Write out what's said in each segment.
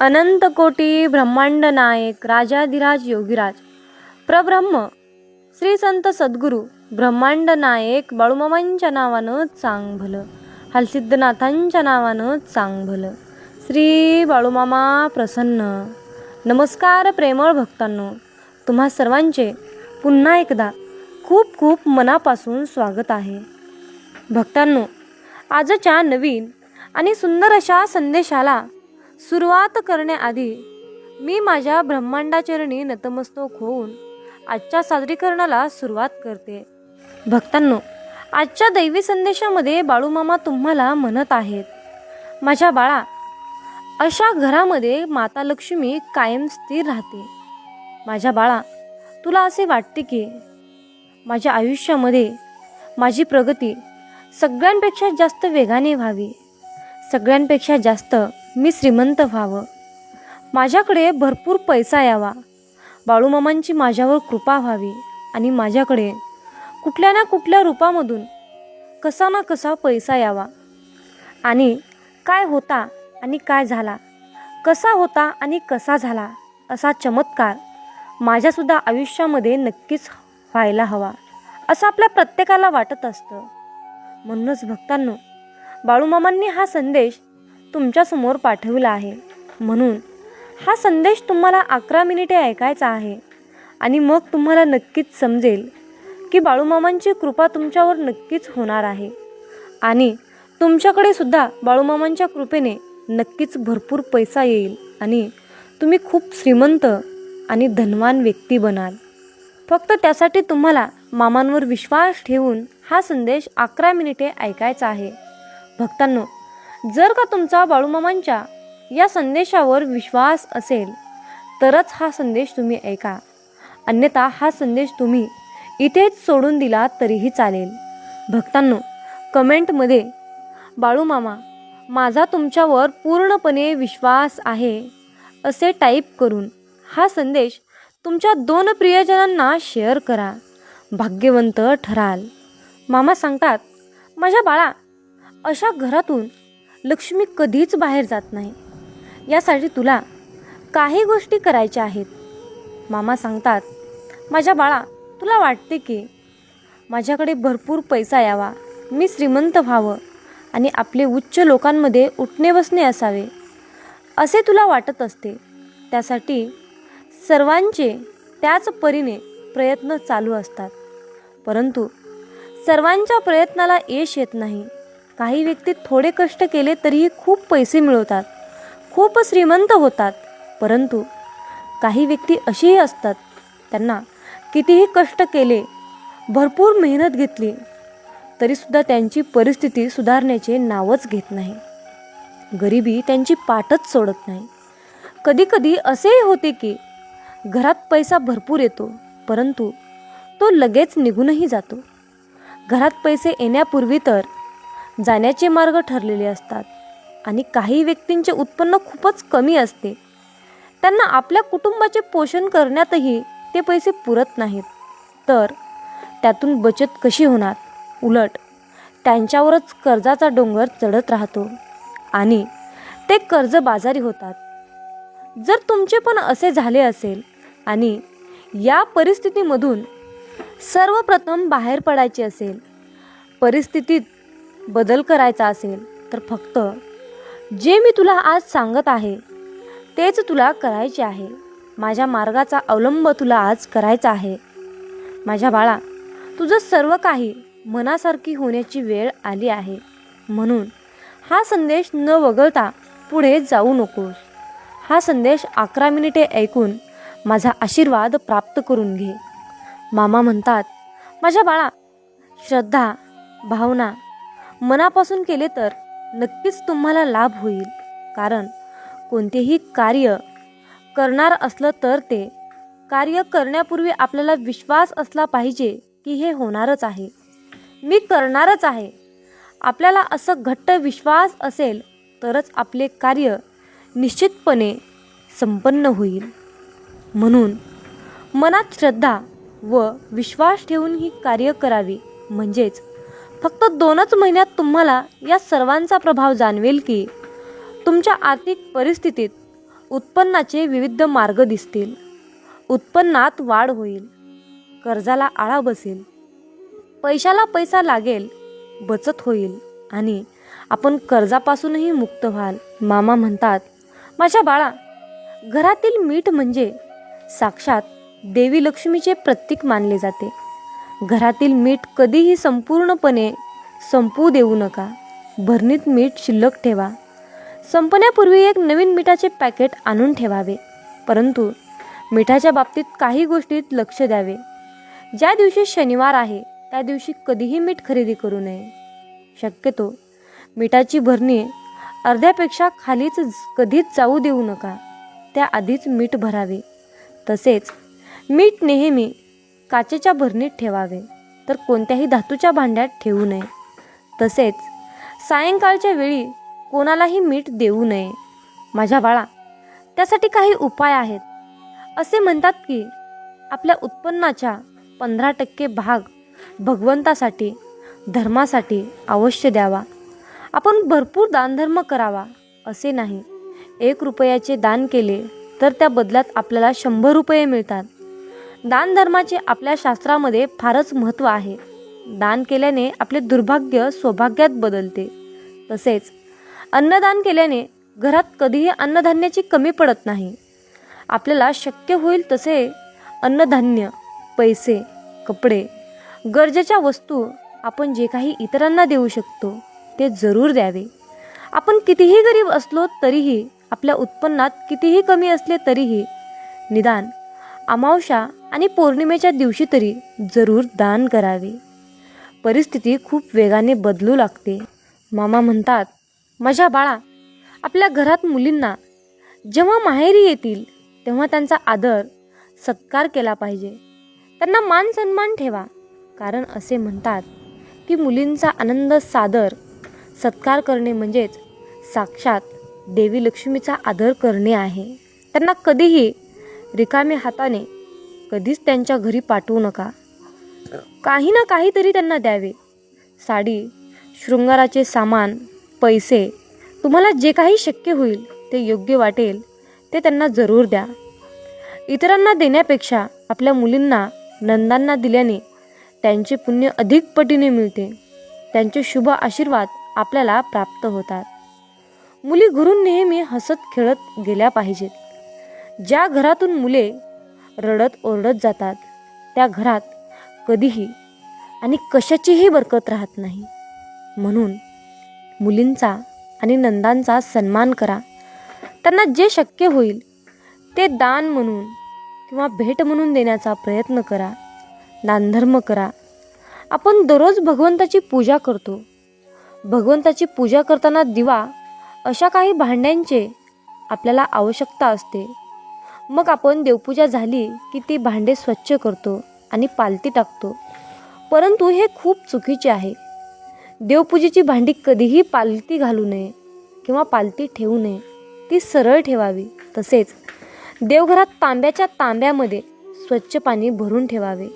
अनंत कोटी ब्रह्मांड नायक राजाधिराज योगीराज प्रब्रह्म श्री संत सद्गुरू ब्रह्मांड नायक बाळूमामांच्या नावानं चांग भलं, हलसिद्धनाथांच्या नावानं चांग भलं. श्री बाळूमामा प्रसन्न. नमस्कार प्रेमळ भक्तांनो, तुम्हा सर्वांचे पुन्हा एकदा खूप खूप मनापासून स्वागत आहे. भक्तांनो, आजच्या नवीन आणि सुंदर अशा संदेशाला सुरुवात करण्याआधी मी माझ्या ब्रह्मांडाचरणी नतमस्तक होऊन आजच्या सादरीकरणाला सुरुवात करते. भक्तांनो, आजच्या दैवी संदेशामध्ये बाळूमामा तुम्हाला म्हणत आहेत, माझ्या बाळा, अशा घरामध्ये माता लक्ष्मी कायम स्थिर राहते. माझ्या बाळा, तुला असे वाटते की माझ्या आयुष्यामध्ये माझी प्रगती सगळ्यांपेक्षा जास्त वेगाने व्हावी, सगळ्यांपेक्षा जास्त मी श्रीमंत व्हावं, माझ्याकडे भरपूर पैसा यावा, बाळूमामांची माझ्यावर कृपा व्हावी आणि माझ्याकडे कुठल्या ना कुठल्या रूपामधून कसा ना कसा पैसा यावा. आणि काय होता आणि काय झाला, कसा होता आणि कसा झाला असा चमत्कार माझ्यासुद्धा आयुष्यामध्ये नक्कीच व्हायला हवा, असं आपल्या प्रत्येकाला वाटत असतं. म्हणूनच भक्तांनो, बाळूमामांनी हा संदेश तुमच्यासमोर पाठवला आहे. म्हणून हा संदेश तुम्हाला 11 मिनिटे ऐकायचा आहे आणि मग तुम्हाला नक्कीच समजेल की बाळूमामांची कृपा तुमच्यावर नक्कीच होणार आहे आणि तुमच्याकडे सुद्धा बाळूमामांच्या कृपेने नक्कीच भरपूर पैसा येईल आणि तुम्ही खूप श्रीमंत आणि धनवान व्यक्ती बनाल. फक्त त्यासाठी तुम्हाला मामांवर विश्वास ठेवून हा संदेश 11 मिनिटे ऐकायचा आहे. भक्तांनो, जर का तुमचा बाळूमामांच्या या संदेशावर विश्वास असेल तरच हा संदेश तुम्ही ऐका, अन्यथा हा संदेश तुम्ही इथेच सोडून दिला तरीही चालेल. भक्तांनो, कमेंटमध्ये बाळूमामा, माझा तुमच्यावर पूर्णपणे विश्वास आहे असे टाईप करून हा संदेश तुमच्या 2 प्रियजनांना शेअर करा. भाग्यवंत ठराल. मामा सांगतात, माझ्या बाळा, अशा घरातून लक्ष्मी कधीच बाहेर जात नाही. यासाठी तुला काही गोष्टी करायच्या आहेत. मामा सांगतात, माझ्या बाळा, तुला वाटते की माझ्याकडे भरपूर पैसा यावा, मी श्रीमंत व्हावं आणि आपले उच्च लोकांमध्ये उठणे बसणे असावे असे तुला वाटत असते. त्यासाठी सर्वांचे त्याच परीने प्रयत्न चालू असतात, परंतु सर्वांच्या प्रयत्नाला यश येत नाही. काही व्यक्ती थोडे कष्ट केले तरीही खूप पैसे मिळवतात, खूप श्रीमंत होतात, परंतु काही व्यक्ती असेही असतात, त्यांना कितीही कष्ट केले, भरपूर मेहनत घेतली तरीसुद्धा त्यांची परिस्थिती सुधारण्याचे नावच घेत नाही. गरिबी त्यांची पाठच सोडत नाही. कधीकधी असेही होते की घरात पैसा भरपूर येतो, परंतु तो लगेच निघूनही जातो. घरात पैसे येण्यापूर्वी तर जाण्याचे मार्ग ठरलेले असतात आणि काही व्यक्तींचे उत्पन्न खूपच कमी असते. त्यांना आपल्या कुटुंबाचे पोषण करण्यातही ते पैसे पुरत नाहीत, तर त्यातून बचत कशी होणार? उलट त्यांच्यावरच कर्जाचा डोंगर चढत राहतो आणि ते कर्जबाजारी होतात. जर तुमचे पण असे झाले असेल आणि या परिस्थितीमधून सर्वप्रथम बाहेर पडायचे असेल, परिस्थितीत बदल करायचा असेल, तर फक्त जे मी तुला आज सांगत आहे तेच तुला करायचे आहे. माझ्या मार्गाचा अवलंब तुला आज करायचा आहे. माझ्या बाळा, तुझं सर्व काही मनासारखी होण्याची वेळ आली आहे. म्हणून हा संदेश न वगळता पुढे जाऊ नकोस. हा संदेश 11 मिनिटे ऐकून माझा आशीर्वाद प्राप्त करून घे. मामा म्हणतात, माझ्या बाळा, श्रद्धा, भावना मनापासून केले तर नक्कीच तुम्हाला लाभ होईल. कारण कोणतेही कार्य करणार असलं तर ते कार्य करण्यापूर्वी आपल्याला विश्वास असला पाहिजे की हे होणारच आहे, मी करणारच आहे. आपल्याला असं घट्ट विश्वास असेल तरच आपले कार्य निश्चितपणे संपन्न होईल. म्हणून मनात श्रद्धा व विश्वास ठेवून ही कार्य करावी. म्हणजेच फक्त 2च महिन्यात तुम्हाला या सर्वांचा प्रभाव जाणवेल की तुमच्या आर्थिक परिस्थितीत उत्पन्नाचे विविध मार्ग दिसतील. उत्पन्नात वाढ होईल, कर्जाला आळा बसेल, पैशाला पैसा लागेल, बचत होईल आणि आपण कर्जापासूनही मुक्त व्हाल. मामा म्हणतात, माझ्या बाळा, घरातील मीठ म्हणजे साक्षात देवी लक्ष्मीचे प्रतीक मानले जाते. घरातील मीठ कधीही संपूर्णपणे संपू देऊ नका. भरणीत मीठ शिल्लक ठेवा. संपण्यापूर्वी एक नवीन मिठाचे पॅकेट आणून ठेवावे. परंतु मिठाच्या बाबतीत काही गोष्टीत लक्ष द्यावे. ज्या दिवशी शनिवार आहे त्या दिवशी कधीही मीठ खरेदी करू नये. शक्यतो मिठाची भरणी अर्ध्यापेक्षा खालीच कधीच जाऊ देऊ नका. त्याआधीच मीठ भरावे. तसेच मीठ नेहमी काचेच्या भरणीत ठेवावे, तर कोणत्याही धातूच्या भांड्यात ठेवू नये. तसेच सायंकाळच्या वेळी कोणालाही मीठ देऊ नये. माझ्या बाळा, त्यासाठी काही उपाय आहेत. असे म्हणतात की आपल्या उत्पन्नाच्या 15% भाग भगवंतासाठी, धर्मासाठी अवश्य द्यावा. आपण भरपूर दानधर्म करावा असे नाही. 1 रुपयाचे दान केले तर त्या बदल्यात आपल्याला 100 रुपये मिळतात. दानधर्माचे आपल्या शास्त्रामध्ये फारच महत्त्व आहे. दान केल्याने आपले दुर्भाग्य सौभाग्यात बदलते. तसेच अन्नदान केल्याने घरात कधीही अन्नधान्याची कमी पडत नाही. आपल्याला शक्य होईल तसे अन्नधान्य, पैसे, कपडे, गरजेच्या वस्तू आपण जे काही इतरांना देऊ शकतो ते जरूर द्यावे. आपण कितीही गरीब असलो तरीही, आपल्या उत्पन्नात कितीही कमी असले तरीही निदान अमावस्या आणि पौर्णिमेच्या दिवशी तरी जरूर दान करावे. परिस्थिती खूप वेगाने बदलू लागते. मामा म्हणतात, माझ्या बाळा, आपल्या घरात मुलींना जेव्हा माहेरी येतील तेव्हा त्यांचा आदर सत्कार केला पाहिजे. त्यांना मान सन्मान ठेवा. कारण असे म्हणतात की मुलींचा आनंद सादर सत्कार करणे म्हणजेच साक्षात देवी लक्ष्मीचा आदर करणे आहे. त्यांना कधीही रिकाम्या हाताने कधीच त्यांच्या घरी पाठवू नका. काही ना काहीतरी त्यांना द्यावे. साडी, शृंगाराचे सामान, पैसे, तुम्हाला जे काही शक्य होईल ते योग्य वाटेल ते त्यांना जरूर द्या. इतरांना देण्यापेक्षा आपल्या मुलींना, नंदांना दिल्याने त्यांचे पुण्य अधिक पटीने मिळते. त्यांचे शुभ आशीर्वाद आपल्याला प्राप्त होतात. मुली घरून नेहमी हसत खेळत गेल्या पाहिजेत. ज्या घरातून मुले रडत ओरडत जातात त्या घरात कधीही आणि कशाचीही बरकत राहत नाही. म्हणून मुलींचा आणि नंदांचा सन्मान करा. त्यांना जे शक्य होईल ते दान म्हणून किंवा भेट म्हणून देण्याचा प्रयत्न करा. दानधर्म करा. आपण दररोज भगवंताची पूजा करतो. भगवंताची पूजा करताना दिवा अशा काही भांड्यांचे आपल्याला आवश्यकता असते. मग आपण देवपूजा झाली की ती भांडे स्वच्छ करतो आणि पालती टाकतो. परंतु हे खूप चुकीचे आहे. देवपूजेची भांडी कधीही पालती घालू नये किंवा पालती ठेवू नये. ती सरळ ठेवावी. तसेच देवघरात तांब्याच्या तांब्यामध्ये स्वच्छ पाणी भरून ठेवावे.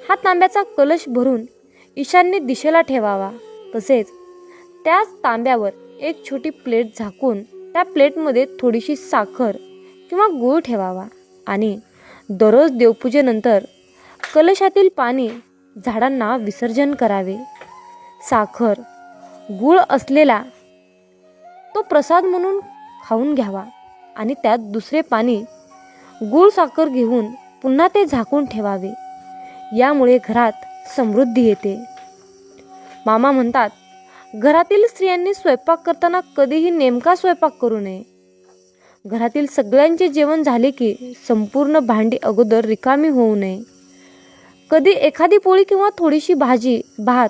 हा तांब्याचा कलश भरून ईशान्य दिशेला ठेवावा. तसेच त्याच तांब्यावर एक छोटी प्लेट झाकून त्या प्लेटमध्ये थोडीशी साखर किंवा गूळ ठेवावा आणि दररोज देवपूजेनंतर कलशातील पाणी झाडांना विसर्जन करावे. साखर, गूळ असलेला तो प्रसाद म्हणून खाऊन घ्यावा आणि त्यात दुसरे पाणी गूळ साखर घेऊन पुन्हा ते झाकून ठेवावे. यामुळे घरात समृद्धी येते. मामा म्हणतात, घरातील स्त्रियांनी स्वयंपाक करताना कधीही नेमका स्वयंपाक करू नये. घरातील सगळ्यांचे जेवण झाले की संपूर्ण भांडी अगोदर रिकामी होऊ नये. कधी एखादी पोळी किंवा थोडीशी भाजी, भात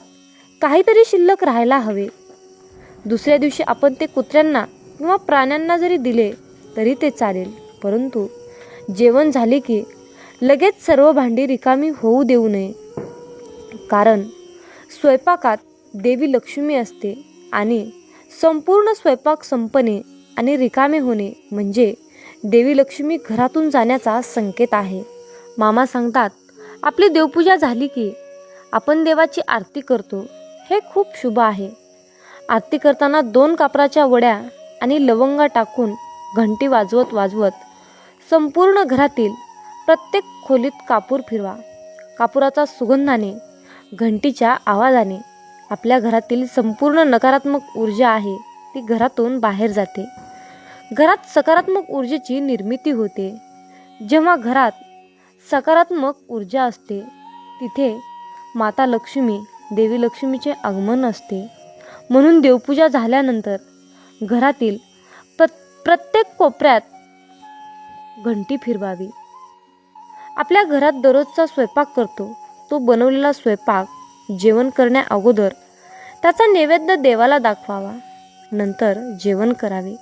काहीतरी शिल्लक राहायला हवे. दुसऱ्या दिवशी आपण ते कुत्र्यांना किंवा प्राण्यांना जरी दिले तरी ते चालेल. परंतु जेवण झाले की लगेच सर्व भांडी रिकामी होऊ देऊ नये. कारण स्वयंपाकात देवी लक्ष्मी असते आणि संपूर्ण स्वयंपाक संपणे आणि रिकामे होणे म्हणजे देवी लक्ष्मी घरातून जाण्याचा संकेत आहे. मामा सांगतात, आपली देवपूजा झाली की आपण देवाची आरती करतो. हे खूप शुभ आहे. आरती करताना 2 कापराच्या वड्या आणि लवंगा टाकून घंटी वाजवत वाजवत संपूर्ण घरातील प्रत्येक खोलीत कापूर फिरवा. कापुराचा सुगंधाने, घंटीच्या आवाजाने आपल्या घरातील संपूर्ण नकारात्मक ऊर्जा आहे ती घरातून बाहेर जाते. घरात सकारात्मक ऊर्जेची निर्मिती होते. जेव्हा घरात सकारात्मक ऊर्जा असते तिथे माता लक्ष्मी, देवी लक्ष्मीचे आगमन असते. म्हणून देवपूजा झाल्यानंतर घरातील प्रत्येक कोपऱ्यात घंटी फिरवावी. आपल्या घरात दररोजचा स्वयंपाक करतो तो बनवलेला स्वयंपाक जेवण करण्या अगोदर त्याचा नैवेद्य देवाला दाखवावा, नंतर जेवण करावे.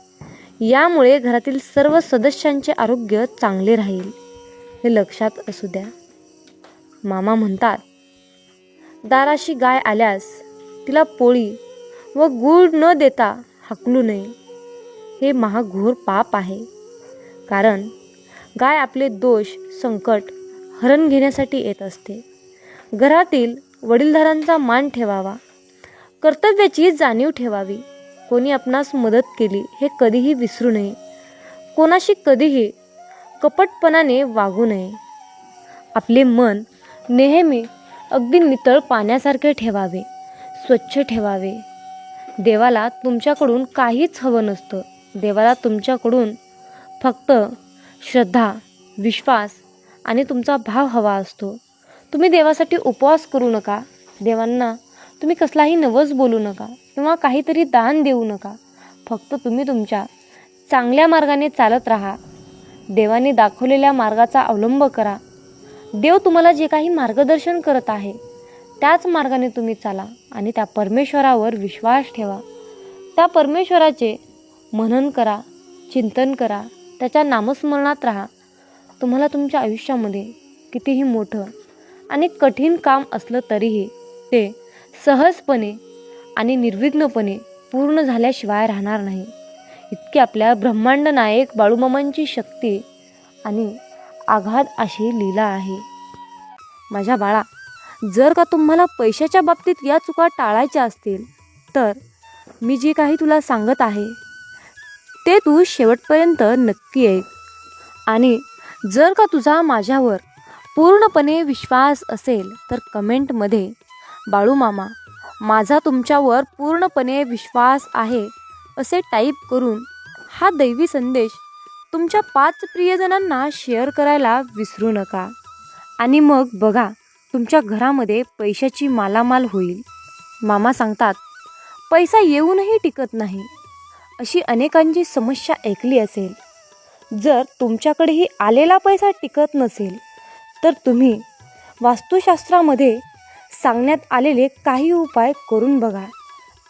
यामुळे घरातील सर्व सदस्यांचे आरोग्य चांगले राहील, हे लक्षात असू द्या. मामा म्हणतात, दाराशी गाय आल्यास तिला पोळी व गूळ न देता हाकलू नये. हे महाघोर पाप आहे. कारण गाय आपले दोष, संकट हरण घेण्यासाठी येत असते. घरातील वडीलधाऱ्यांचा मान ठेवावा. कर्तव्याची जाणीव ठेवावी. कोणी आपणास मदत केली हे कधीही विसरू नये. कोणाशी कधीही कपटपणाने वागू नये. आपले मन नेहमी अगदी नितळ पाण्यासारखे ठेवावे, स्वच्छ ठेवावे. देवाला तुमच्याकडून काहीच हवं नसतं. देवाला तुमच्याकडून फक्त श्रद्धा, विश्वास आणि तुमचा भाव हवा असतो. तुम्ही देवासाठी उपवास करू नका. देवांना तुम्ही कसलाही नवस बोलू नका किंवा काहीतरी दान देऊ नका. फक्त तुम्ही तुमच्या चांगल्या मार्गाने चालत राहा. देवाने दाखवलेल्या मार्गाचा अवलंब करा. देव तुम्हाला जे काही मार्गदर्शन करत आहे त्याच मार्गाने तुम्ही चाला आणि त्या परमेश्वरावर विश्वास ठेवा. त्या परमेश्वराचे मनन करा, चिंतन करा, त्याच्या नामस्मरणात राहा. तुम्हाला तुमच्या आयुष्यामध्ये कितीही मोठं आणि कठीण काम असलं तरीही ते सहजपणे आणि निर्विघ्नपणे पूर्ण झाल्याशिवाय राहणार नाही. इतकी आपल्या ब्रह्मांड नायक बाळूमामांची शक्ती आणि आघात अशी लीला आहे. माझ्या बाळा, जर का तुम्हाला पैशाच्या बाबतीत या चुका टाळायच्या असतील तर मी जे काही तुला सांगत आहे ते तू शेवटपर्यंत नक्की ऐक. आणि जर का तुझा माझ्यावर पूर्णपणे विश्वास असेल तर कमेंटमध्ये बाळूमामा, माझा तुमच्यावर पूर्णपणे विश्वास आहे असे टाईप करून हा दैवी संदेश तुमच्या 5 प्रियजनांना शेअर करायला विसरू नका. आणि मग बघा, तुमच्या घरामध्ये पैशाची मालामाल होईल. मामा सांगतात, पैसा येऊनही टिकत नाही अशी अनेकांची समस्या ऐकली असेल. जर तुमच्याकडेही आलेला पैसा टिकत नसेल तर तुम्ही वास्तुशास्त्रामध्ये सांगण्यात आलेले काही उपाय करून बघा.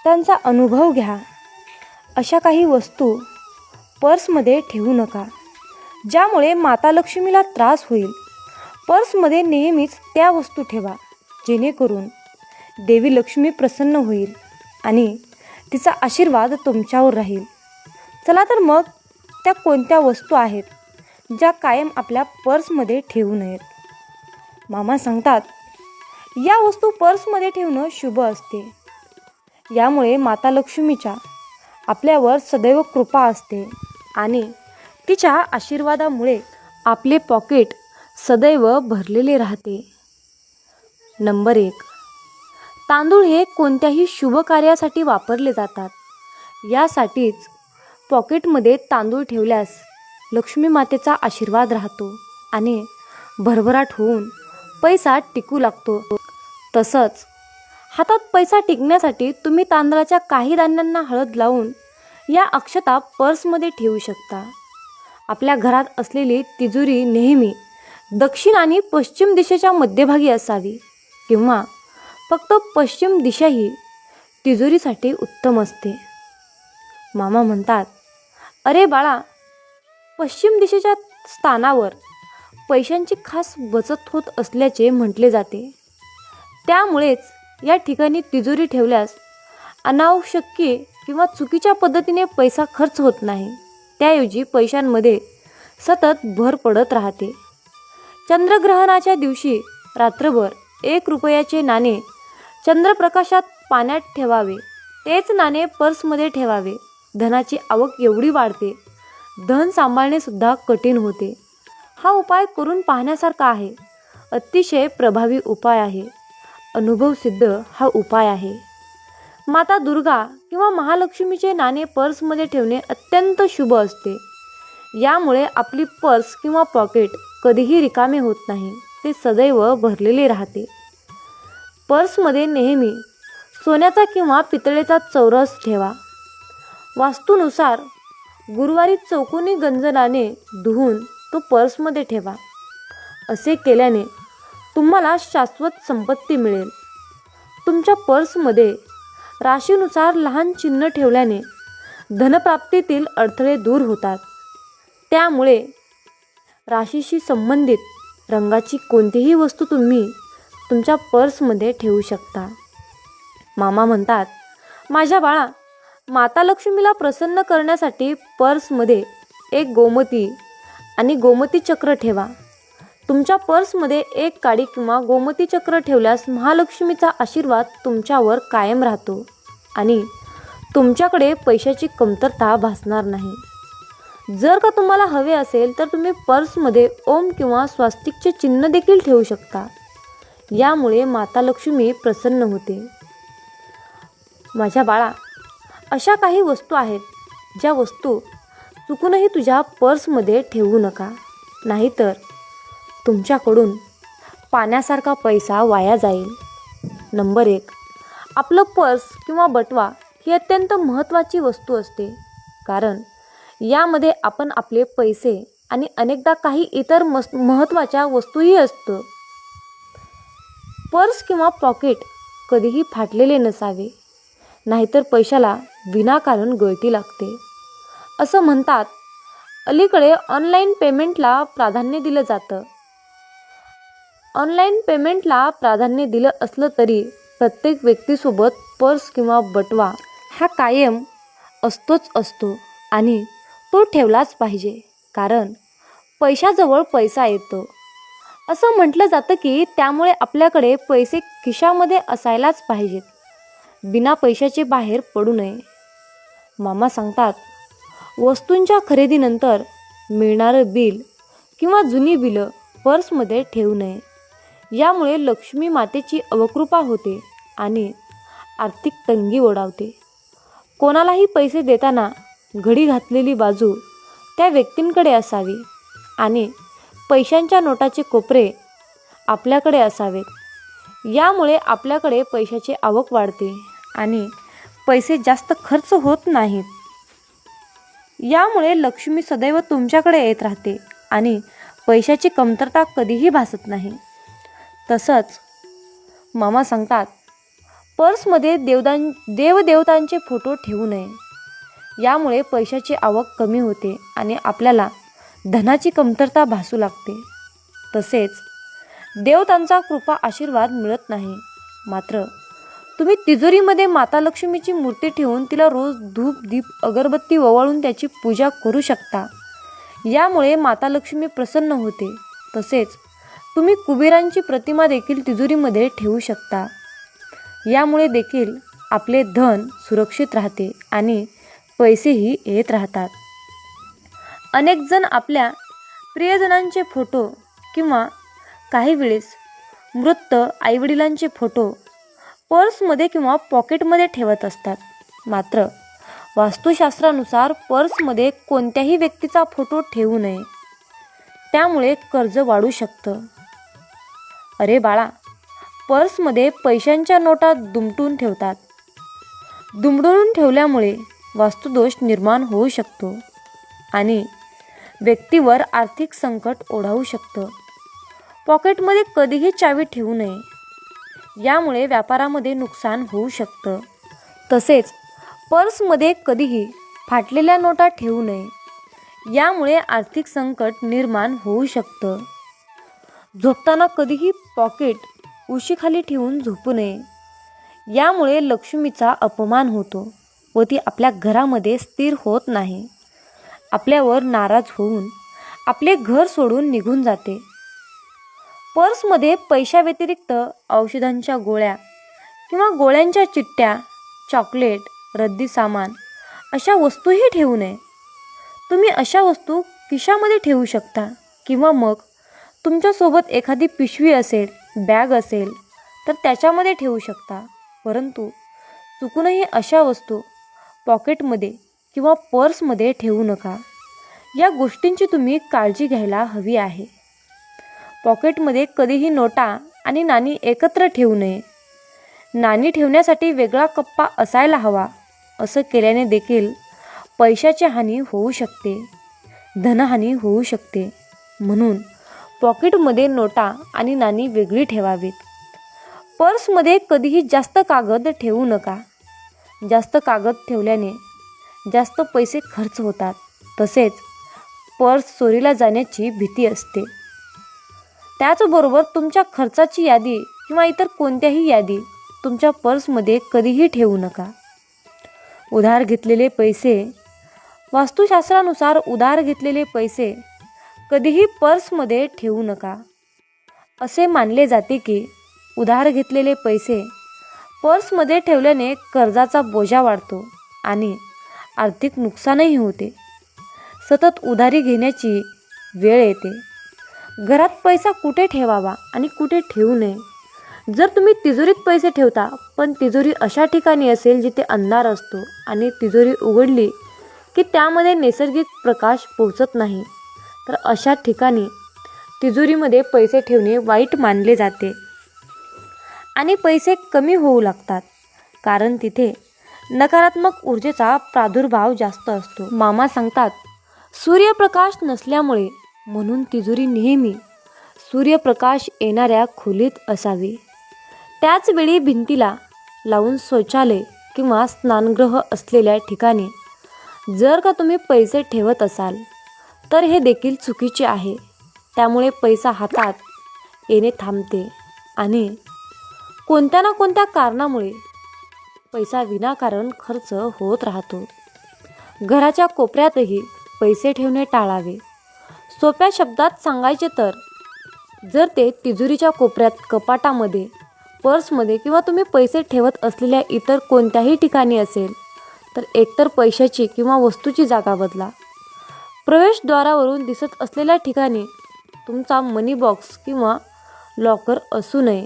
त्यांचा अनुभव घ्या. अशा काही वस्तू पर्समध्ये ठेवू नका ज्यामुळे माता लक्ष्मीला त्रास होईल. पर्समध्ये नेहमीच त्या वस्तू ठेवा जेणेकरून देवी लक्ष्मी प्रसन्न होईल आणि तिचा आशीर्वाद तुमच्यावर राहील. चला तर मग त्या कोणत्या वस्तू आहेत ज्या कायम आपल्या पर्समध्ये ठेवू नयेत. मामा सांगतात, या वस्तू पर्समध्ये ठेवणं शुभ असते. यामुळे माता लक्ष्मीच्या आपल्यावर सदैव कृपा असते आणि तिच्या आशीर्वादामुळे आपले पॉकेट सदैव भरलेले राहते. नंबर 1, तांदूळ हे कोणत्याही शुभ कार्यासाठी वापरले जातात. यासाठीच पॉकेटमध्ये तांदूळ ठेवल्यास लक्ष्मी मातेचा आशीर्वाद राहतो आणि भरभराट होऊन पैसा टिकू लागतो. तसंच हातात पैसा टिकण्यासाठी तुम्ही तांदळाच्या काही दाण्यांना हळद लावून या अक्षता पर्समध्ये ठेवू शकता. आपल्या घरात असलेली तिजोरी नेहमी दक्षिण आणि पश्चिम दिशेच्या मध्यभागी असावी किंवा फक्त पश्चिम दिशा ही तिजोरीसाठी उत्तम असते. मामा म्हणतात, अरे बाळा, पश्चिम दिशेच्या स्थानावर पैशांची खास बचत होत असल्याचे म्हटले जाते. त्यामुळेच या ठिकाणी तिजोरी ठेवल्यास अनावश्यक किंवा चुकीच्या पद्धतीने पैसा खर्च होत नाही. त्याऐवजी पैशांमध्ये सतत भर पडत राहते. चंद्रग्रहणाच्या दिवशी रात्रभर 1 रुपयाचे नाणे चंद्रप्रकाशात पाण्यात ठेवावे. तेच नाणे पर्समध्ये ठेवावे. धनाची आवक एवढी वाढते. धन सांभाळणे सुद्धा कठीण होते. हा उपाय करून पाहण्यासारखा आहे. अतिशय प्रभावी उपाय आहे. अनुभवसिद्ध हा उपाय आहे. माता दुर्गा किंवा महालक्ष्मीचे नाणे पर्समध्ये ठेवणे अत्यंत शुभ असते. यामुळे आपली पर्स किंवा पॉकेट कधीही रिकामे होत नाही, ते सदैव भरलेले राहते. पर्समध्ये नेहमी सोन्याचा किंवा पितळेचा चौरस ठेवा. वास्तूनुसार गुरुवारी चौकोनी गंजनाने धुवून तो पर्समध्ये ठेवा. असे केल्याने तुम्हाला शाश्वत संपत्ती मिळेल. तुमच्या पर्समध्ये राशीनुसार लहान चिन्ह ठेवल्याने धनप्राप्तीतील अडथळे दूर होतात. त्यामुळे राशीशी संबंधित रंगाची कोणतीही वस्तू तुम्ही तुमच्या पर्समध्ये ठेवू शकता. मामा म्हणतात, माझ्या बाळा, माता लक्ष्मीला प्रसन्न करण्यासाठी पर्समध्ये एक गोमती आणि गोमती चक्र ठेवा. तुमच्या पर्समध्ये एक काडी किंवा गोमती चक्र ठेवल्यास महालक्ष्मीचा आशीर्वाद तुमच्यावर कायम राहतो आणि तुमच्याकडे पैशाची कमतरता भासणार नाही. जर का तुम्हाला हवे असेल तर तुम्ही पर्समध्ये ओम किंवा स्वास्तिकचे चिन्ह देखील ठेवू शकता. यामुळे माता लक्ष्मी प्रसन्न होते. माझ्या बाळा, अशा काही वस्तू आहेत ज्या वस्तू चुकूनही तुझ्या पर्समध्ये ठेवू नका, नाहीतर तुमच्याकडून पाण्यासारखा पैसा वाया जाईल. नंबर 1, आपलं पर्स किंवा बटवा ही अत्यंत महत्त्वाची वस्तू असते, कारण यामध्ये आपण आपले पैसे आणि अनेकदा काही इतर महत्त्वाच्या वस्तूही असतं. पर्स किंवा पॉकेट कधीही फाटलेले नसावे, नाहीतर पैशाला विनाकारण गळती लागते. असं म्हणतात, अलीकडे ऑनलाईन पेमेंटला प्राधान्य दिलं जातं. ऑनलाईन पेमेंटला प्राधान्य दिलं असलं तरी प्रत्येक व्यक्तीसोबत पर्स किंवा बटवा हा कायम असतोच असतो आणि तो ठेवलाच पाहिजे, कारण पैशाजवळ पैसा येतो. असं म्हटलं जातं की त्यामुळे आपल्याकडे पैसे खिशामध्ये असायलाच पाहिजेत. बिना पैशाचे बाहेर पडू नये. मामा सांगतात, वस्तूंच्या खरेदीनंतर मिळणारं बिल किंवा जुनी बिलं पर्समध्ये ठेवू नये. यामुळे लक्ष्मी मातेची अवकृपा होते आणि आर्थिक तंगी ओढावते. कोणालाही पैसे देताना घडी घातलेली बाजू त्या व्यक्तींकडे असावी आणि पैशांच्या नोटाचे कोपरे आपल्याकडे असावेत. यामुळे आपल्याकडे पैशाची आवक वाढते आणि पैसे जास्त खर्च होत नाहीत. यामुळे लक्ष्मी सदैव तुमच्याकडे येत राहते आणि पैशाची कमतरता कधीही भासत नाही. तसंच मामा सांगतात, पर्समध्ये देवदेवतांचे फोटो ठेवू नये. यामुळे पैशाची आवक कमी होते आणि आपल्याला धनाची कमतरता भासू लागते. तसेच देवतांचा कृपा आशीर्वाद मिळत नाही. मात्र तुम्ही तिजोरीमध्ये माता लक्ष्मीची मूर्ती ठेवून तिला रोज धूप दीप अगरबत्ती ओवाळून त्याची पूजा करू शकता. यामुळे माता लक्ष्मी प्रसन्न होते. तसेच तुम्ही कुबेरांची प्रतिमा देखील तिजोरीमध्ये ठेवू शकता. यामुळे देखील आपले धन सुरक्षित राहते आणि पैसेही येत राहतात. अनेक जण आपल्या प्रियजनांचे फोटो किंवा काही वेळेस मृत आईवडिलांचे फोटो पर्समध्ये किंवा पॉकेटमध्ये ठेवत असतात. मात्र वास्तुशास्त्रानुसार पर्समध्ये कोणत्याही व्यक्तीचा फोटो ठेवू नये. त्यामुळे कर्ज वाढू शकतं. अरे बाळा, पर्समध्ये पैशांच्या नोटा दुमटून ठेवतात. दुमडून ठेवल्यामुळे वास्तुदोष निर्माण होऊ शकतो आणि व्यक्तीवर आर्थिक संकट ओढावू शकतं. पॉकेटमध्ये कधीही चावी ठेवू नये. यामुळे व्यापारामध्ये नुकसान होऊ शकतं. तसेच पर्समध्ये कधीही फाटलेल्या नोटा ठेवू नये. यामुळे आर्थिक संकट निर्माण होऊ शकतं. झोपताना कधीही पॉकेट उशीखाली ठेवून झोपू नये. यामुळे लक्ष्मीचा अपमान होतो व ती आपल्या घरामध्ये स्थिर होत नाही. आपल्यावर नाराज होऊन आपले घर सोडून निघून जाते. पर्समध्ये पैशाव्यतिरिक्त औषधांच्या गोळ्या किंवा गोळ्यांच्या चिठ्ठ्या, चॉकलेट, रद्दी सामान अशा वस्तूही ठेवू नये. तुम्ही अशा वस्तू खिशामध्ये ठेवू शकता किंवा मग तुमच्यासोबत एखादी पिशवी असेल, बॅग असेल तर त्याच्यामध्ये ठेवू शकता. परंतु चुकूनही अशा वस्तू पॉकेटमध्ये किंवा पर्समध्ये ठेवू नका. या गोष्टींची तुम्ही काळजी घ्यायला हवी आहे. पॉकेटमध्ये कधीही नोटा आणि नाणी एकत्र ठेवू नये. नाणी ठेवण्यासाठी वेगळा कप्पा असायला हवा. असं केल्याने देखील पैशाची हानी होऊ शकते, धनहानी होऊ शकते. म्हणून पॉकेटमध्ये नोटा आणि नाणी वेगळी ठेवावीत. पर्समध्ये कधीही जास्त कागद ठेवू नका. जास्त कागद ठेवल्याने जास्त पैसे खर्च होतात. तसेच पर्स चोरीला जाण्याची भीती असते. त्याचबरोबर तुमच्या खर्चाची यादी किंवा इतर कोणत्याही यादी तुमच्या पर्समध्ये कधीही ठेवू नका. उधार घेतलेले पैसे, वास्तुशास्त्रानुसार उधार घेतलेले पैसे कधीही पर्समध्ये ठेवू नका. असे मानले जाते की उधार घेतलेले पैसे पर्समध्ये ठेवल्याने कर्जाचा बोजा वाढतो आणि आर्थिक नुकसानही होते. सतत उधारी घेण्याची वेळ येते. घरात पैसा कुठे ठेवावा आणि कुठे ठेवू नये. जर तुम्ही तिजोरीत पैसे ठेवता पण तिजोरी अशा ठिकाणी असेल जिथे अंधार असतो आणि तिजोरी उघडली की त्यामध्ये नैसर्गिक प्रकाश पोहोचत नाही, तर अशा ठिकाणी तिजोरीमध्ये पैसे ठेवणे वाईट मानले जाते आणि पैसे कमी होऊ लागतात. कारण तिथे नकारात्मक ऊर्जेचा प्रादुर्भाव जास्त असतो. मामा सांगतात, सूर्यप्रकाश नसल्यामुळे म्हणून तिजोरी नेहमी सूर्यप्रकाश येणाऱ्या खोलीत असावी. त्याचवेळी भिंतीला लावून शौचालय किंवा स्नानगृह असलेल्या ठिकाणी जर का तुम्ही पैसे ठेवत असाल तर हे देखील चुकीचे आहे. त्यामुळे पैसा हातात येणे थांबते आणि कोणत्या ना कोणत्या कारणामुळे पैसा विनाकारण खर्च होत राहतो. घराच्या कोपऱ्यातही पैसे ठेवणे टाळावे. सोप्या शब्दात सांगायचे तर जर ते तिजोरीच्या कोपऱ्यात, कपाटामध्ये, पर्समध्ये किंवा तुम्ही पैसे ठेवत असलेल्या इतर कोणत्याही ठिकाणी असेल तर एकतर पैशाची किंवा वस्तूची जागा बदला. प्रवेशद्वारावरून दिसत असलेल्या ठिकाणी तुमचा मनी बॉक्स किंवा लॉकर असू नये.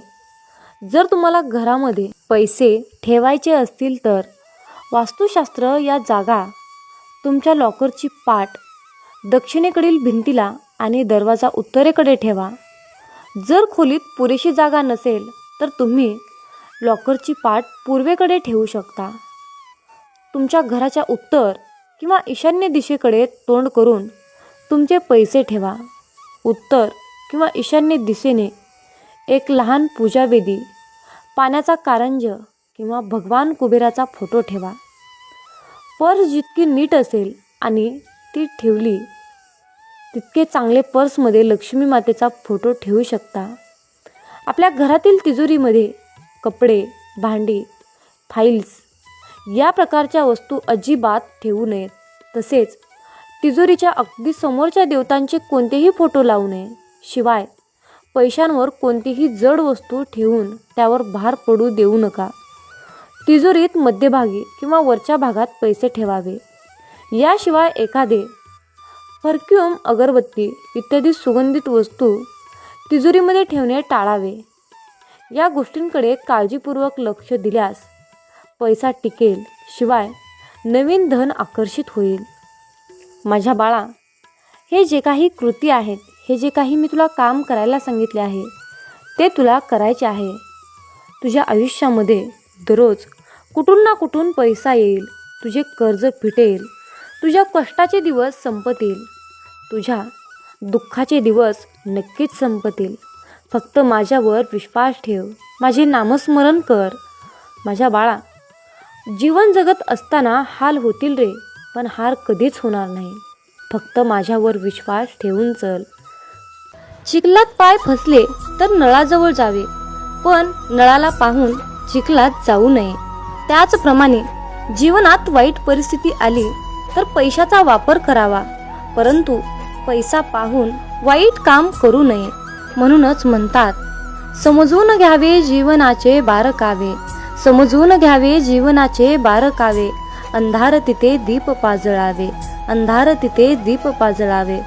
जर तुम्हाला घरामध्ये पैसे ठेवायचे असतील तर वास्तुशास्त्र या जागा तुमच्या लॉकरची पाठ दक्षिणेकडील भिंतीला आणि दरवाजा उत्तरेकडे ठेवा. जर खोलीत पुरेशी जागा नसेल तर तुम्ही लॉकरची पाठ पूर्वेकडे ठेवू शकता. तुमच्या घराच्या उत्तर किंवा ईशान्य दिशेकडे तोंड करून तुमचे पैसे ठेवा. उत्तर किंवा ईशान्य दिशेने एक लहान पूजावेदी, पाण्याचा कारंज किंवा भगवान कुबेराचा फोटो ठेवा. पर्स जितकी नीट असेल आणि ती ठेवली तितके चांगले पर्समध्ये लक्ष्मी मातेचा फोटो ठेवू शकता. आपल्या घरातील तिजोरीमध्ये कपडे, भांडी, फाईल्स या प्रकारच्या वस्तू अजिबात ठेवू नयेत. तसेच तिजोरीच्या अगदी समोरच्या देवतांचे कोणतेही फोटो लावू नये. शिवाय पैशांवर कोणतीही जड वस्तू ठेवून त्यावर भार पडू देऊ नका. तिजोरीत मध्यभागी किंवा वरच्या भागात पैसे ठेवावे. याशिवाय एखादे परफ्यूम, अगरबत्ती इत्यादी सुगंधित वस्तू तिजोरीमध्ये ठेवणे टाळावे. या गोष्टींकडे काळजीपूर्वक लक्ष दिल्यास पैसा टिकेल, शिवाय नवीन धन आकर्षित होईल. माझ्या बाळा, हे जे काही कृती आहेत, हे जे काही मी तुला काम करायला सांगितले आहे ते तुला करायचे आहे. तुझ्या आयुष्यामध्ये दररोज कुठून ना कुठून पैसा येईल. तुझे कर्ज फिटेल. तुझ्या कष्टाचे दिवस संपतील. तुझ्या दुःखाचे दिवस नक्कीच संपतील. फक्त माझ्यावर विश्वास ठेव. माझे नामस्मरण कर. माझ्या बाळा, जीवन जगत असताना हाल होतील रे, पण हार कधीच होणार नाही. फक्त माझ्यावर विश्वास ठेवून चल. चिखलात पाय फसले तर नळाजवळ जावे, पण नळाला पाहून चिखलात जाऊ नये. त्याचप्रमाणे जीवनात वाईट परिस्थिती आली तर पैशाचा वापर करावा, परंतु पैसा पाहून वाईट काम करू नये. म्हणूनच म्हणतात, समजून घ्यावे जीवनाचे बारकावे, समजून घ्यावे जीवनाचे बारकावे, अंधार तिथे दीप पाजळावे. अंधार तिथे दीप पाजळावे.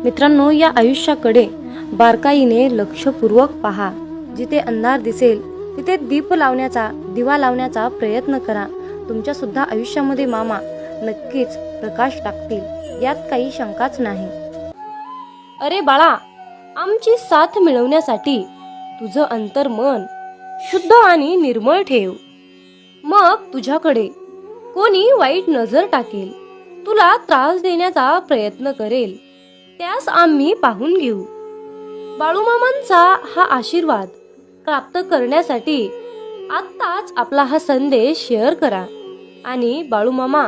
मित्रांनो, या आयुष्याकडे बारकाईने लक्षपूर्वक पहा. जिथे अंधार दिसेल तिथे दिवा लावण्याचा प्रयत्न करा. तुमच्या सुद्धा आयुष्यामध्ये मामा नक्कीच प्रकाश टाकतील, यात काही शंकाच नाही. अरे बाळा, आमची साथ मिळवण्यासाठी तुझं अंतर्मन शुद्ध आणि निर्मळ ठेव. मग तुझ्याकडे कोणी वाईट नजर टाकेल, तुला त्रास देण्याचा प्रयत्न करेल, त्यास आम्ही पाहून घेऊ. बाळूमामांचा हा आशीर्वाद प्राप्त करण्यासाठी आत्ताच आपला हा संदेश शेअर करा आणि बाळूमामा,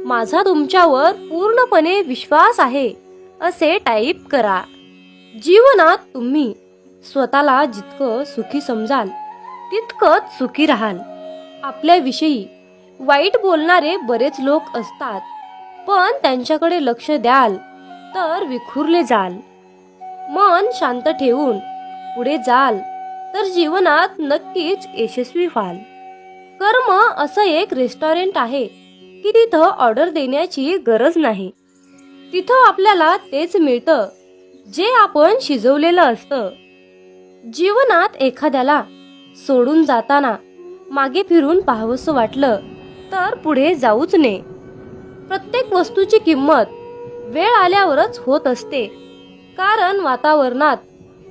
माझा तुमच्यावर पूर्णपणे विश्वास आहे असे टाईप करा. जीवनात तुम्ही स्वतःला जितकं सुखी समजाल तितकंच सुखी राहाल. आपल्याविषयी वाईट बोलणारे बरेच लोक असतात, पण त्यांच्याकडे लक्ष द्याल तर विखुरले जाल. मन शांत ठेवून पुढे जाल तर जीवनात नक्कीच यशस्वी व्हाल. कर्म असं एक रेस्टॉरंट आहे की तिथं ऑर्डर देण्याची गरज नाही. तिथं आपल्याला तेच मिळतं जे आपण शिजवलेलं असतं. जीवनात एखाद्याला सोडून जाताना मागे फिरून पाहावंसं वाटलं तर पुढे जाऊच नये. प्रत्येक वस्तूची किंमत वेळ आल्यावरच होत असते, कारण वातावरणात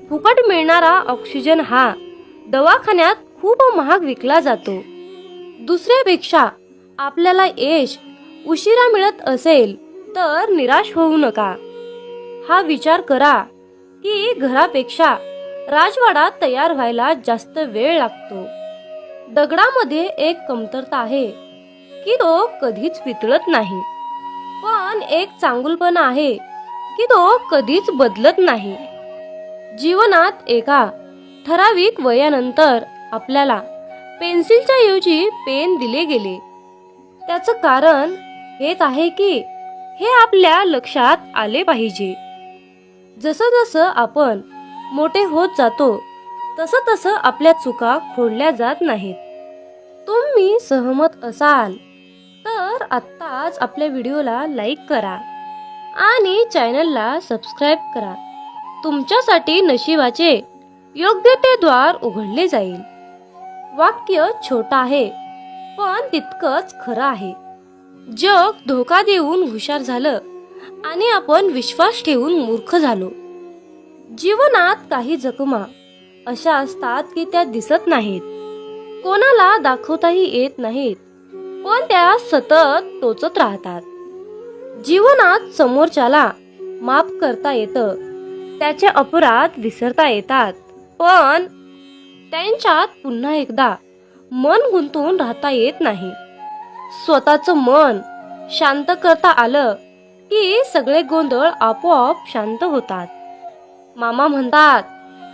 फुकट मिळणारा ऑक्सिजन हा दवाखान्यात खूप महाग विकला जातो. दुसऱ्यापेक्षा आपल्याला यश उशिरा मिळत असेल तर निराश होऊ नका. हा विचार करा की घरापेक्षा राजवाडा तयार व्हायला जास्त वेळ लागतो. दगडामध्ये एक कमतरता आहे की तो कधीच वितळत नाही, पण एक चांगुलपणा आहे की तो कधीच बदलत नाही. जीवनात एका ठराविक वयानंतर आपल्याला पेन्सिलच्या ऐवजी पेन दिले गेले. त्याचं कारण हेच आहे की हे आपल्या लक्षात आले पाहिजे. जसं जसं आपण मोठे होत जातो तसं तसं आपल्या चुका खोडल्या जात नाहीत. तुम्ही सहमत असाल तर आत्ताच आपल्या व्हिडिओला लाईक करा आणि चॅनलला सबस्क्राईब करा. तुमच्यासाठी नशिबाचे योग्य ते द्वार उघडले जाईल. वाक्य छोटं आहे पण तितकंच खरं आहे. जग धोका देऊन हुशार झालं आणि आपण विश्वास ठेवून मूर्ख झालो. जीवनात काही जखमा अशा असतात की त्या दिसत नाहीत, कोणाला दाखवताही येत नाहीत, पण त्या सतत टोचत राहतात. जीवनात समोरच्याला माफ करता येतं, त्याचे अपराध विसरता येतात, पण त्यांच्यात पुन्हा एकदा मन गुंतून राहता येत नाही. स्वतःचं मन शांत करता आलं की सगळे गोंधळ आपोआप शांत होतात. मामा म्हणतात,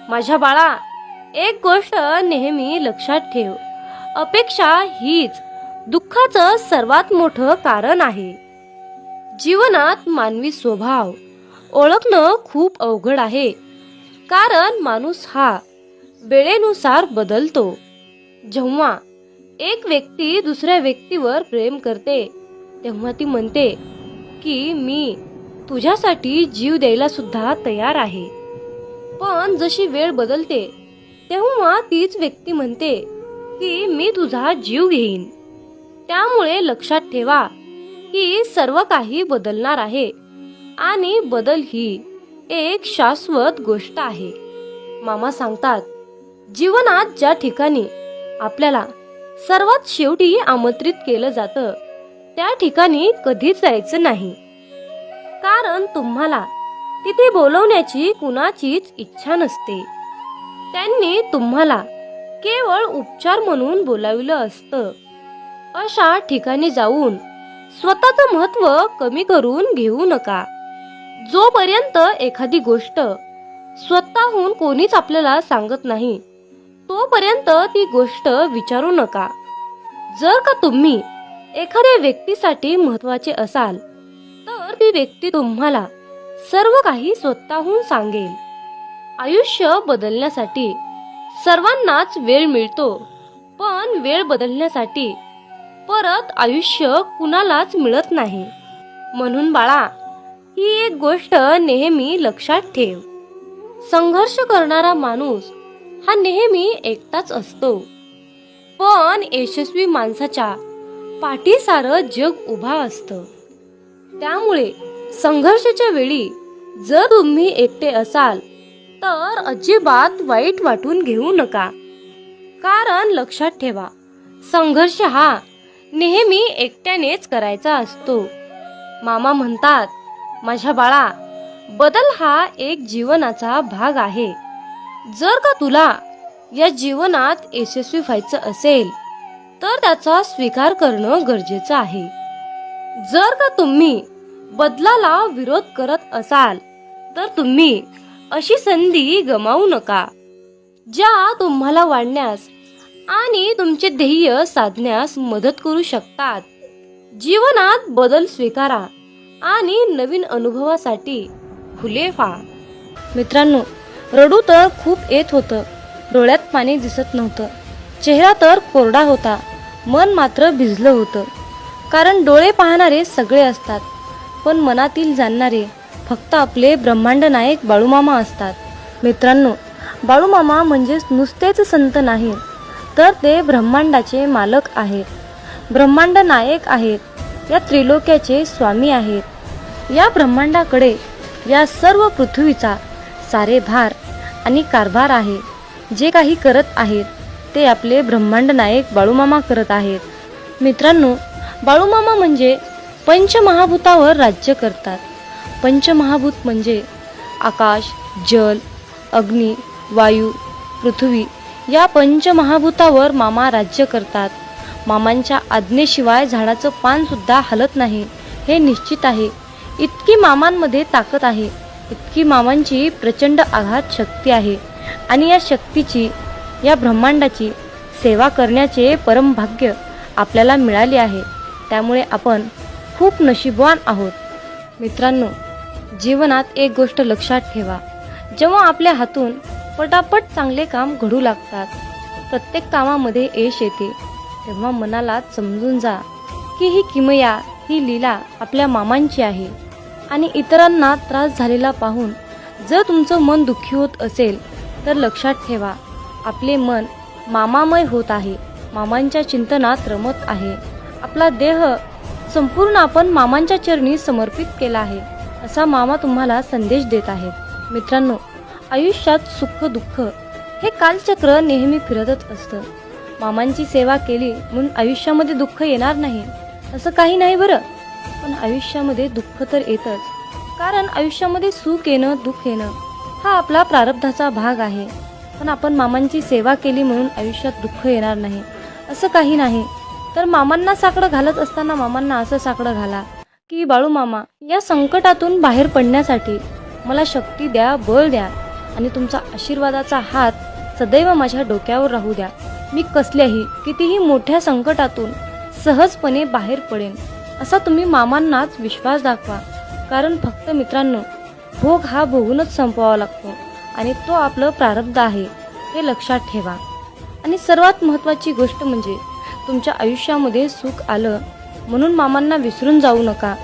माझ्या बाळा, एक गोष्ट नेहमी लक्षात ठेव, अपेक्षा हीच दुःखाचं सर्वात मोठं कारण आहे. जीवनात मानवी स्वभाव ओळखणं खूप अवघड आहे, कारण माणूस हा वेळेनुसार बदलतो. जेव्हा एक व्यक्ती दुसऱ्या व्यक्तीवर प्रेम करते तेव्हा ती म्हणते की मी तुझ्यासाठी जीव द्यायला सुद्धा तयार आहे. पण जशी वेळ बदलते तेव्हा तीच व्यक्ती म्हणते की मी तुझा जीव घेईन. त्यामुळे लक्षात ठेवा की सर्व काही बदलणार आहे आणि बदल ही एक शाश्वत गोष्ट आहे. मामा सांगतात, जीवनात ज्या ठिकाणी आपल्याला सर्वात शेवटी आमंत्रित केलं जातं त्या ठिकाणी कधीच जायचं नाही, कारण तुम्हाला तिथे बोलवण्याची कुणाचीच इच्छा नसते. त्यांनी तुम्हाला केवळ उपचार म्हणून बोलाविलं असतं. अशा ठिकाणी जाऊन स्वतःचं महत्त्व कमी करून घेऊ नका. जोपर्यंत एखादी गोष्ट स्वतःहून कोणीच आपल्याला सांगत नाही तोपर्यंत ती गोष्ट विचारू नका. जर का तुम्ही एखाद्या व्यक्तीसाठी महत्त्वाचे असाल तर ती व्यक्ती तुम्हाला सर्व काही स्वतःहून सांगेल. आयुष्य बदलण्यासाठी सर्वांनाच वेळ मिळतो, पण वेळ बदलण्यासाठी परत आयुष्य कुणालाच मिळत नाही. म्हणून बाळा, ही एक गोष्ट नेहमी लक्षात ठेव. संघर्ष करणारा माणूस हा नेहमी एकटाच असतो, पण यशस्वी माणसाच्या पाठी सारं जग उभा असतं. त्यामुळे संघर्षाच्या वेळी जर तुम्ही एकटे असाल तर अजिबात वाईट वाटून घेऊ नका. कारण लक्षात ठेवा, संघर्ष हा नेहमी एकट्यानेच करायचा असतो. मामा म्हणतात, माझ्या बाळा, बदल हा एक जीवनाचा भाग आहे. जर का तुला या जीवनात यशस्वी व्हायचं असेल तर त्याचा स्वीकार करणं गरजेचं आहे. जर का तुम्ही बदलाला विरोध करत असाल तर तुम्ही अशी संधी गमावू नका, ज्या तुम्हाला वाढण्यास आणि तुमचे ध्येय साधण्यास मदत करू शकतात. जीवनात बदल स्वीकारा आणि नवीन अनुभवासाठी खुले व्हा. मित्रांनो, रडू तर खूप येत होतं, डोळ्यात पाणी दिसत नव्हतं, चेहरा तर कोरडा होता, मन मात्र भिजलं होतं. कारण डोळे पाहणारे सगळे असतात, पण मनातील जाणणारे फक्त आपले ब्रह्मांड नायक बाळूमामा असतात. मित्रांनो, बाळूमामा म्हणजेच नुसतेच संत नाहीत, तर ते ब्रह्मांडाचे मालक आहेत, ब्रह्मांड नायक आहेत, या त्रिलोक्याचे स्वामी आहेत. या ब्रह्मांडाकडे या सर्व पृथ्वीचा सारे भार आणि कारभार आहे. जे काही करत आहेत ते आपले ब्रह्मांड नायक बाळूमामा करत आहेत. मित्रांनो, बाळूमामा म्हणजे पंचमहाभूतावर राज्य करतात. पंचमहाभूत म्हणजे आकाश, जल, अग्नी, वायू, पृथ्वी या पंचमहाभूतावर मामा राज्य करतात. मामांच्या आज्ञेशिवाय झाडाचं पान सुद्धा हलत नाही, हे निश्चित आहे. इतकी मामांमध्ये ताकद आहे, इतकी मामांची प्रचंड आघात शक्ती आहे. आणि या शक्तीची, या ब्रह्मांडाची सेवा करण्याचे परम भाग्य आपल्याला मिळाले आहे. त्यामुळे आपण खूप नशीबवान आहोत. मित्रांनो, जीवनात एक गोष्ट लक्षात ठेवा, जेव्हा आपल्या हातून पटापट चांगले काम घडू लागतात, प्रत्येक कामामध्ये यश येते, तेव्हा मनाला समजून जा की ही किमया, ही लीला आपल्या मामांची आहे. आणि इतरांना त्रास झालेला पाहून जर तुमचं मन दुःखी होत असेल तर लक्षात ठेवा, आपले मन मामामय होत आहे, मामांच्या चिंतनात रमत आहे. आपला देह संपूर्ण आपण मामांच्या चरणी समर्पित केला आहे, असा मामा तुम्हाला संदेश देत आहेत. मित्रांनो, आयुष्यात सुख दुःख हे कालचक्र नेहमी फिरतच असतं. मामांची सेवा केली म्हणून आयुष्यामध्ये दुःख येणार नाही असं काही नाही बरं, पण आयुष्यामध्ये दुःख तर येतच. कारण आयुष्यामध्ये सुख येणं, दुःख येणं हा आपला प्रारब्धाचा भाग आहे. पण आपण मामांची सेवा केली म्हणून आयुष्यात दुःख येणार नाही असं काही नाही. तर मामांना साकडं घालत असताना मामांना असं साकडं घाला की बाळू मामा, या संकटातून बाहेर पडण्यासाठी मला शक्ती द्या, बळ द्या आणि तुमचा आशीर्वादाचा हात सदैव माझ्या डोक्यावर राहू द्या. मी कसल्याही कितीही मोठ्या संकटातून सहजपणे बाहेर पडेन, असा तुम्ही मामांनाच विश्वास दाखवा. कारण फक्त मित्रांनो, भोग हा भोगूनच संपवावा लागतो आणि तो आपलं प्रारब्ध आहे, हे लक्षात ठेवा. आणि सर्वात महत्त्वाची गोष्ट म्हणजे तुमच्या आयुष्यामध्ये सुख आलं म्हणून मामांना विसरून जाऊ नका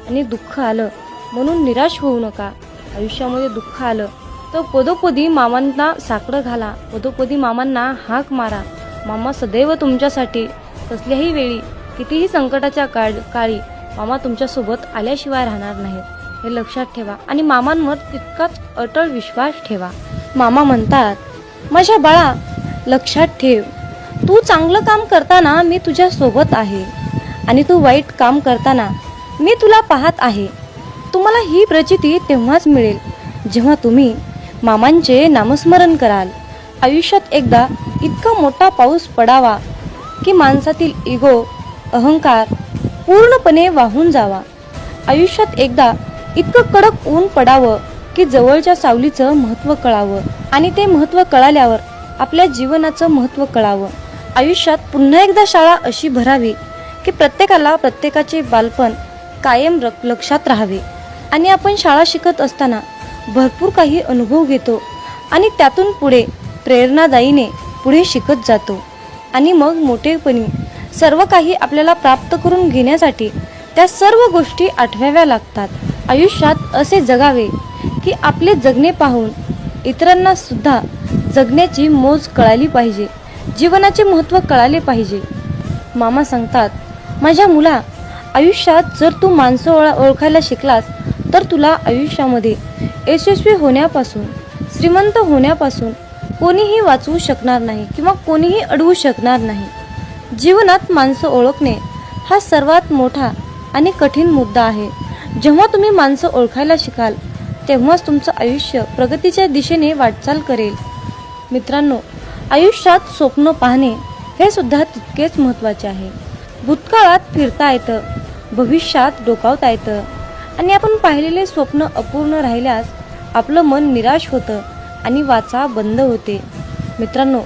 आणि दुःख आलं म्हणून निराश होऊ नका. आयुष्यामध्ये दुःख आलं तर पदोपदी मामांना साकडं घाला, पदोपदी मामांना हाक मारा. मामा सदैव तुमच्यासाठी कसल्याही वेळी, कितीही संकटाच्या काळी मामा तुमच्यासोबत आल्याशिवाय राहणार नाहीत, हे लक्षात ठेवा. आणि मामांवर तितकाच अटळ विश्वास ठेवा. मामा म्हणतात, माझ्या बाळा, लक्षात ठेव, तू चांगलं काम करताना मी तुझ्या सोबत आहे आणि तू वाईट काम करताना मी तुला पाहत आहे. तुम्हाला ही प्रचिती तेव्हाच मिळेल जेव्हा तुम्ही मामांचे नामस्मरण कराल. आयुष्यात एकदा इतका मोठा पाऊस पडावा की माणसातील इगो, अहंकार पूर्णपणे वाहून जावा. आयुष्यात एकदा इतकं कडक ऊन पडावं की जवळच्या सावलीचं महत्त्व कळावं आणि ते महत्त्व कळाल्यावर आपल्या जीवनाचं महत्त्व कळावं. आयुष्यात पुन्हा एकदा शाळा अशी भरावी की प्रत्येकाला प्रत्येकाचे बालपण कायम लक्षात राहावे. आणि आपण शाळा शिकत असताना भरपूर काही अनुभव घेतो आणि त्यातून पुढे प्रेरणादायीने पुढे शिकत जातो आणि मग मोठेपणी सर्व काही आपल्याला प्राप्त करून घेण्यासाठी त्या सर्व गोष्टी आठवाव्या लागतात. आयुष्यात असे जगावे की आपले जगणे पाहून इतरांना सुद्धा जगण्याची मोज कळाली पाहिजे, जीवनाचे महत्त्व कळाले पाहिजे. मामा सांगतात, माझ्या मुला, आयुष्यात जर तू माणसं ओळखायला शिकलास तर तुला आयुष्यामध्ये यशस्वी होण्यापासून, श्रीमंत होण्यापासून कोणीही वाचवू शकणार नाही किंवा कोणीही अडवू शकणार नाही. जीवनात माणसं ओळखणे हा सर्वात मोठा आणि कठीण मुद्दा आहे. जेव्हा तुम्ही माणसं ओळखायला शिकाल तेव्हाच तुमचं आयुष्य प्रगतीच्या दिशेने वाटचाल करेल. मित्रांनो, आयुष्यात स्वप्न पाहणे हे सुद्धा तितकेच महत्त्वाचे आहे. भूतकाळात फिरता येतं, भविष्यात डोकावता येतं आणि आपण पाहिलेले स्वप्न अपूर्ण राहिल्यास आपलं मन निराश होतं आणि वाचा बंद होते. मित्रांनो,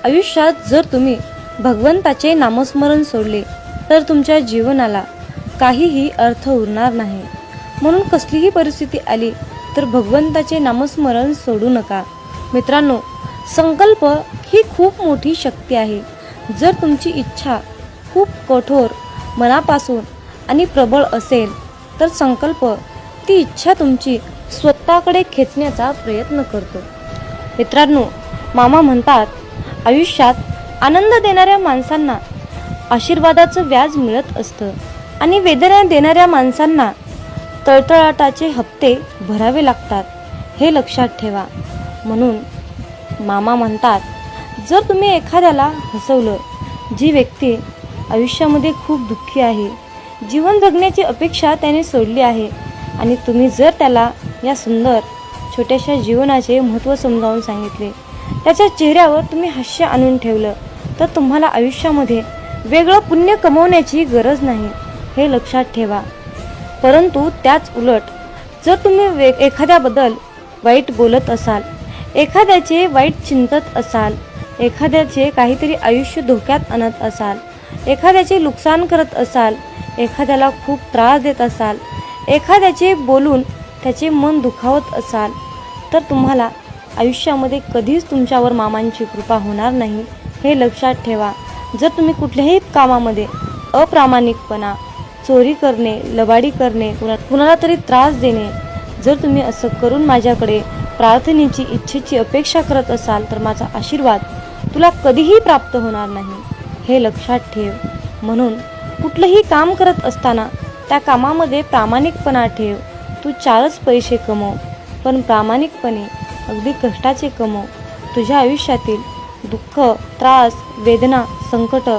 आयुष्यात जर तुम्ही भगवंताचे नामस्मरण सोडले तर तुमच्या जीवनाला काहीही अर्थ उरणार नाही. म्हणून कसलीही परिस्थिती आली तर भगवंताचे नामस्मरण सोडू नका. मित्रांनो, संकल्प ही खूप मोठी शक्ती आहे. जर तुमची इच्छा खूप कठोर, मनापासून आणि प्रबळ असेल तर संकल्प ती इच्छा तुमची स्वतःकडे खेचण्याचा प्रयत्न करतो. मित्रांनो, मामा म्हणतात, आयुष्यात आनंद देणाऱ्या माणसांना आशीर्वादाचं व्याज मिळत असतं आणि वेदना देणाऱ्या माणसांना तळतळाटाचे हप्ते भरावे लागतात. हे लक्षात ठेवा. म्हणून मामा म्हणतात, जर तुम्ही एखाद्याला हसवलं, जी व्यक्ती आयुष्यामध्ये खूप दुःखी आहे, जीवन जगण्याची अपेक्षा त्याने सोडली आहे आणि तुम्ही जर त्याला या सुंदर छोट्याशा जीवनाचे महत्त्व समजावून सांगितले, त्याच्या चेहऱ्यावर तुम्ही हास्य आणून ठेवलं तर तुम्हाला आयुष्यामध्ये वेगळं पुण्य कमवण्याची गरज नाही. हे लक्षात ठेवा. परंतु त्याच उलट जर तुम्ही एखाद्याबद्दल वाईट बोलत असाल, एखाद्याचे वाईट चिंतत असाल, एखाद्याचे काहीतरी आयुष्य धोक्यात आणत असाल, एखाद्याचे नुकसान करत असाल, एखाद्याला खूप त्रास देत असाल, एखाद्याचे बोलून त्याचे मन दुखावत असाल तर तुम्हाला आयुष्यामध्ये कधीच तुमच्यावर मामांची कृपा होणार नाही. हे लक्षात ठेवा. जर तुम्ही कुठल्याही कामामध्ये अप्रामाणिकपणा, चोरी करणे, लबाडी करणे, कुणाला तरी त्रास देणे, जर तुम्ही असं करून माझ्याकडे प्रार्थनेची, इच्छेची अपेक्षा करत असाल तर माझा आशीर्वाद तुला कधीही प्राप्त होणार नाही. हे लक्षात ठेव. म्हणून कुठलंही काम करत असताना त्या कामामध्ये प्रामाणिकपणा ठेव. तू 4च पैसे कमव, पण प्रामाणिकपणे अगदी कष्टाचे कमव. तुझ्या आयुष्यातील दुःख, त्रास, वेदना, संकट,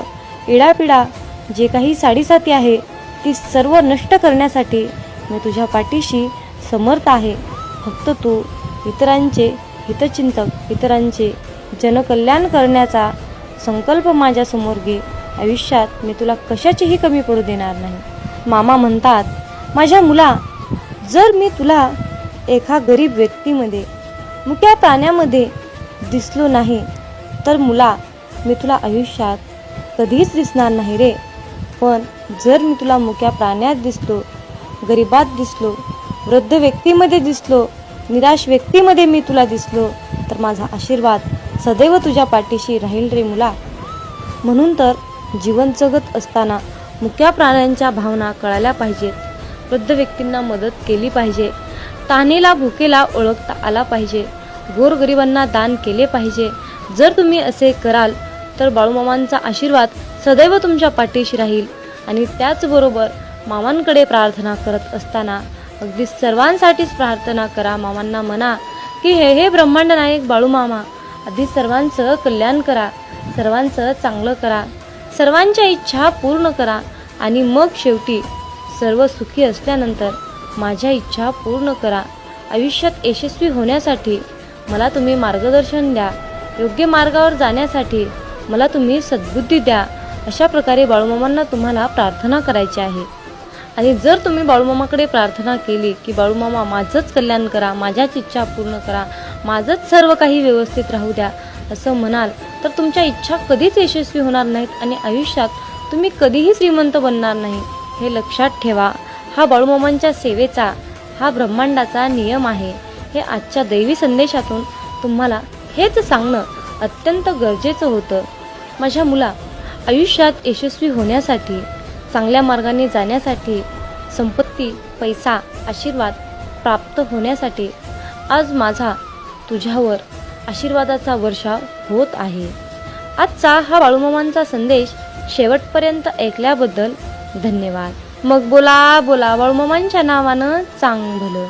इडापिडा जे काही साडीसाती आहे ती सर्व नष्ट करण्यासाठी मी तुझ्या पाठीशी समर्थ आहे. फक्त तू इतरांचे हितचिंतक, इतरांचे जनकल्याण करण्याचा संकल्प माझ्यासमोर घे. आयुष्यात मी तुला कशाचीही कमी पडू देणार नाही. मामा म्हणतात, माझ्या मुला, जर मी तुला एका गरीब व्यक्तीमध्ये, मुक्या प्राण्यामध्ये दिसलो नाही तर मुला, मी तुला आयुष्यात कधीच दिसणार नाही रे. पण जर मी तुला मुक्या प्राण्यात दिसलो, गरिबात दिसलो, वृद्ध व्यक्तीमध्ये दिसलो, निराश व्यक्तीमध्ये मी तुला दिसलो तर माझा आशीर्वाद सदैव तुझ्या पाठीशी राहील रे मुला. म्हणून तर जीवन जगत असताना मुक्या प्राण्यांच्या भावना कळायला पाहिजेत. वृद्ध व्यक्तींना मदत केली पाहिजे. तहानेला, भुकेला ओळखता आला पाहिजे. गोरगरिबांना दान केले पाहिजे. जर तुम्ही असे कराल तर बाळूमामांचा आशीर्वाद सदैव तुमच्या पाठीशी राहील. आणि त्याचबरोबर मामांकडे प्रार्थना करत असताना अगदी सर्वांसाठीच प्रार्थना करा. मामांना म्हणा की हे ब्रह्मांड नायक बाळूमामा, आधी सर्वांचं कल्याण करा, सर्वांचं चांगलं करा, सर्वांच्या इच्छा पूर्ण करा आणि मग शेवटी सर्व सुखी असल्यानंतर माझ्या इच्छा पूर्ण करा. आयुष्यात यशस्वी होण्यासाठी मला तुम्ही मार्गदर्शन द्या. योग्य मार्गावर जाण्यासाठी मला तुम्ही सद्बुद्धी द्या. अशा प्रकारे बाळूमामांना तुम्हाला प्रार्थना करायची आहे. आणि जर तुम्ही बाळूमामाकडे प्रार्थना केली की बाळूमामा माझंच कल्याण करा, माझ्याच इच्छा पूर्ण करा, माझंच सर्व काही व्यवस्थित राहू द्या असं म्हणाल तर तुमच्या इच्छा कधीच यशस्वी होणार नाहीत आणि आयुष्यात तुम्ही कधीही श्रीमंत बनणार नाही. हे लक्षात ठेवा. हा बाळूमामांच्या सेवेचा, हा ब्रह्मांडाचा नियम आहे. हे आजच्या दैवी संदेशातून तुम्हाला हेच सांगणं अत्यंत गरजेचं होतं. माझ्या मुला, आयुष्यात यशस्वी होण्यासाठी, चांगल्या मार्गाने जाण्यासाठी, संपत्ती, पैसा, आशीर्वाद प्राप्त होण्यासाठी आज माझा तुझ्यावर आशीर्वादाचा वर्षाव होत आहे. आजचा हा बाळूमामांचा संदेश शेवटपर्यंत ऐकल्याबद्दल धन्यवाद. मग बोला बोला बाळूमामांच्या नावानं चांग भलं.